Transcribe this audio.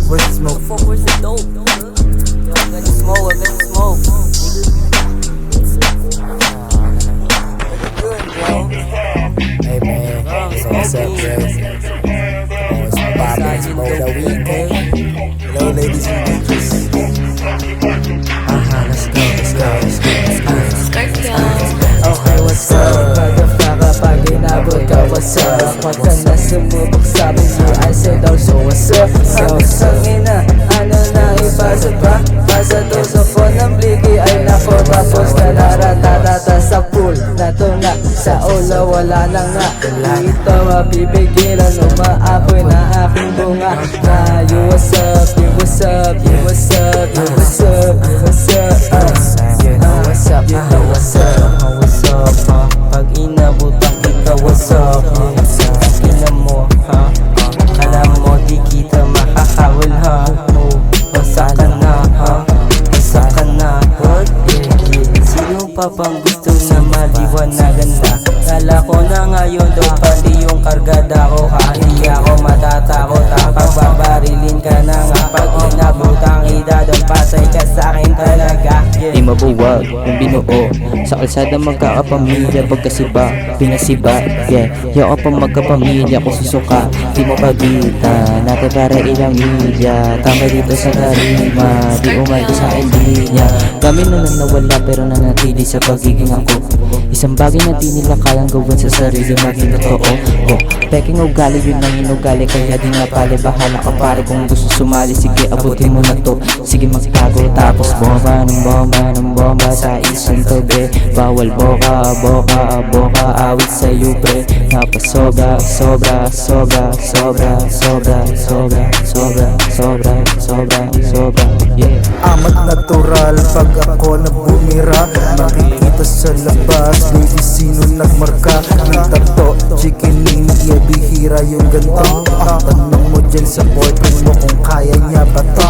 Where's the smoke? Where's the dope? I got the smoke, I got the smoke. Good, bro. Hey man, so what's up, bro? Always poppin', smoke the weekend. Hello ladies and gentlemen. Let's go, let's go, let's go, let's go. Scorpio. Okay, what's up? Pagka pag inabot ka, what's up? Huwag ka na sumubok, sabi mo, I said also, what's up? Sangina, ano na ipasa pa? Pasa to sa phone ng bliki ay nako, tapos nararatata sa pool. Natunga sa ulo, wala na nga. Dito mapipigilan, umaapoy na aking bunga. Na you what's up, you what's up, you what's up, you what's up, you what's up. You know what's up, you know what's up, what's up, pag inabutan kita, what's up, ina mo, ha? Alam mo, di kita makakawal, ha? Basta ka na, ha? Basta ka na, what? Sino pa pang gusto na maliwanagan na? Kala ko na ngayon daw pati yung kargada ko, ha? Hindi ako matatakot, ha? Pagbabarilin ka na nga, pag inabutang idadong patay ka sa'kin talaga. Di mabuwag kung binuo sa kalsada magkakapamilya, pagkasiba, pinasiba. Yaw pa magkapamilya kung susuka. Di mo pagitan, natin para ilang milya. Tama dito sa tarima, di umaldo sa linya. Kami na nawala pero nanatili sa pagiging ako. Isang bagay na di nila kayang gawin sa sarili, maging totoo. Peking ugali, yun ang inugali, kaya di nga pala bahala ka pare. Kung gusto sumali, sige abutin mo na to. Sige magtago tapos bomba ng bomba sa isang tabi. Bawal boka, boka, boka, awit sa pre. Napasobra, sobra, sobra, sobra, sobra, sobra, sobra, sobra, sobra, sobra, yeah. Amat natural pag ako na bumira. Makikita sa labas, baby sino nagmarka ng tato, chikining, yeah, bihira yung ganto. Tanong mo dyan sa boyfriend mo kung kaya niya ba to?